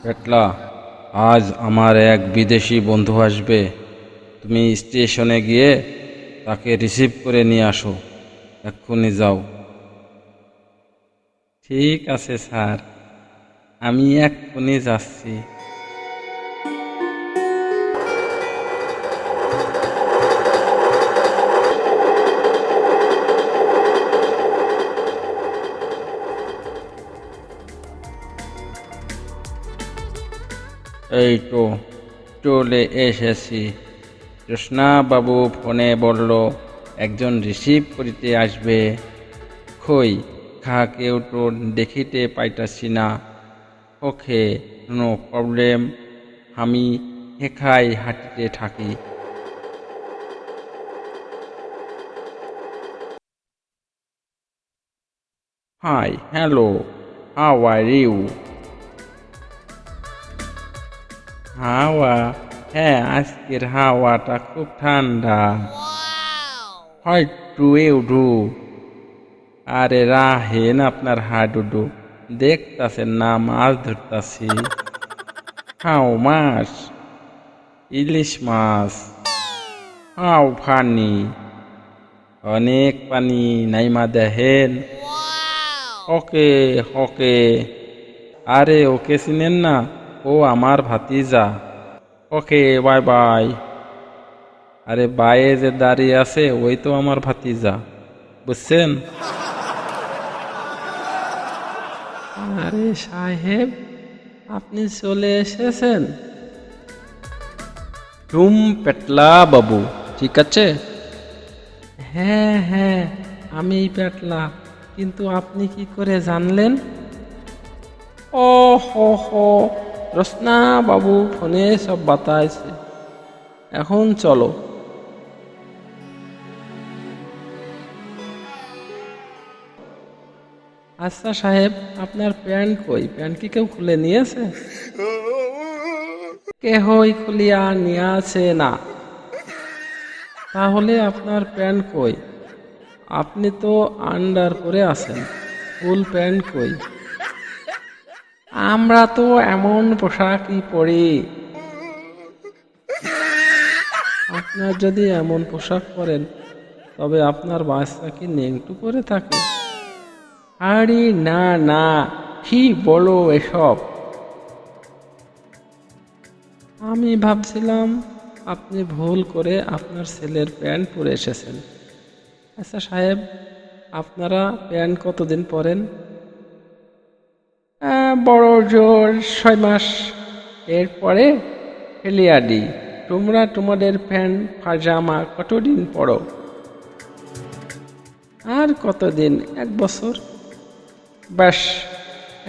পেটলা, আজ আমার এক বিদেশি বন্ধু আসবে। তুমি স্টেশনে গিয়ে তাকে রিসিভ করে নিয়ে আসো। এক্ষুনি যাও। ঠিক আছে স্যার, আমি এক্ষুনি যাচ্ছি। এই তো চলে এসেছি। কৃষ্ণা বাবু ফোনে বলল একজন রিসিভ করিতে আসবে। কই কাহাকেও তো দেখিতে পাইতাছি না। ওকে, নো প্রবলেম, আমি হেখাই হাঁটিতে থাকি। Hi, hello, how are you? হাওয়া? হ্যাঁ, আজকের হাওয়াটা খুব ঠান্ডা। হয় টুয়েও ডু। আরে রাহেন আপনার হাডুডু, দেখতাছেন না মাছ ধরতাছি। হাউ মাছ? ইলিশ মাছ। How funny? অনেক পানি নাইমা দেখেন। ওকে ওকে। আরে ওকে চিনেন না? ও আমার ভাতিজা। ওকে, বাই বাই। আরে বাইরে যে দাঁড়িয়ে আছে ওই তো আমার ভাতিজা, বুঝছেন? আরে সাহেব, আপনি চলে এসেছেন? টুম পেটলা বাবু, ঠিক আছে? হ্যাঁ হ্যাঁ, আমি পেটলা, কিন্তু আপনি কি করে জানলেন? ও হো হো, রসনা বাবু ফোনে সব বাতাইছে। এখন চলো। আচ্ছা সাহেব, আপনার প্যান্ট কই? প্যান্ট কি কেউ খুলে নিয়েছে? কেহই খুলিয়া নিয়েছে না। তাহলে আপনার প্যান্ট কই? আপনি তো আন্ডার পরে আছেন, ফুল প্যান্ট কই? আমরা তো এমন পোশাকই পরি। আপনার যদি এমন পোশাক পরেন, তবে আপনার বাচ্চা কি নেংটু পরে থাকে? আরে না না, কি বলো এসব? আমি ভাবছিলাম আপনি ভুল করে আপনার ছেলের প্যান্ট পরে এসেছেন। আচ্ছা সাহেব, আপনারা প্যান্ট কতদিন পরেন? বড় জোর 6 মাস। এরপরে ফেলিয়া দিই। তোমরা তোমাদের প্যান্ট পাজামা কতদিন পরো? আর কতদিন? 1 বছর। ব্যাস,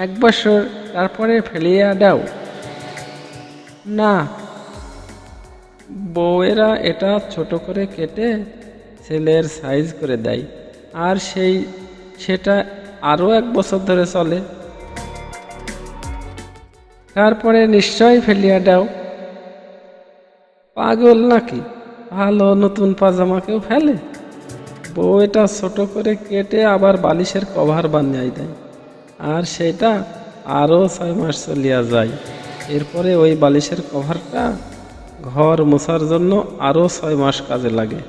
1 বছর, তারপরে ফেলিয়া দাও। না, বউয়েরা এটা ছোট করে কেটে ছেলের সাইজ করে দেয়, আর সেটা আরও 1 বছর ধরে চলে। তারপরে নিশ্চয় ফেলিয়া দাও। পাগল নাকি? ভালো নতুন পাজামা কেউ ফেলে? বউ এটা ছোট করে কেটে আবার বালিশের কভার বানিয়ে দেয়, আর সেটা আরও 6 মাস চলিয়া যায়। এরপরে ওই বালিশের কভারটা ঘর মোছার জন্য আরও 6 মাস কাজে লাগে।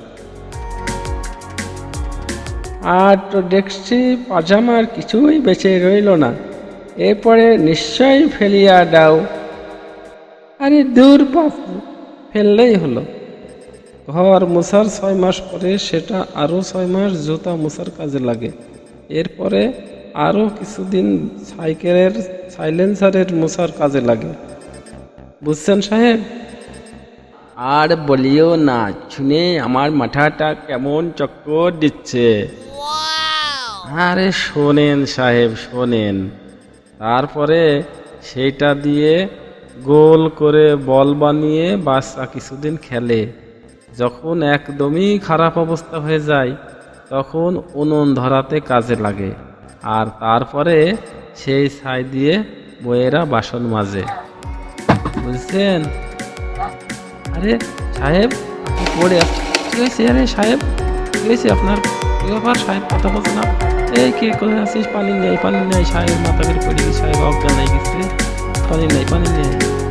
আর তো দেখছি পাজামার কিছুই বেঁচে রইল না। এরপরে নিশ্চয়ই ফেলিয়া দাও। আরে দূর বাপু, ফেললেই হলো। ঘর মোছার 6 মাস পরে সেটা আরও 6 মাস জুতা মোছার কাজে লাগে। এরপরে আরও কিছুদিন সাইকেলের সাইলেন্সারের মোছার কাজে লাগে। বুঝছেন সাহেব? আর বলিও না, শুনে আমার মাথাটা কেমন চক্কর দিচ্ছে। আরে শোনেন সাহেব, শোনেন। তারপরে সেইটা দিয়ে গোল করে বল বানিয়ে বাচ্চা কিছুদিন খেলে। যখন একদমই খারাপ অবস্থা হয়ে যায়, তখন উনুন ধরাতে কাজে লাগে। আর তারপরে সেই ছাই দিয়ে বউয়েরা বাসন মাজে। বুঝছেন? আরে সাহেব, আপনি পড়ে কি হয়েছে? আরে সাহেব, কি হয়েছে আপনার? কি ব্যাপার সাহেব, কথা বলছে না? এই কে করে আছিস? পানি নেই, পানি নেই। সাহেব মাথা করে পড়ে গেছে, সাহেব অজ্ঞান হয়ে গেছে। পানি নেই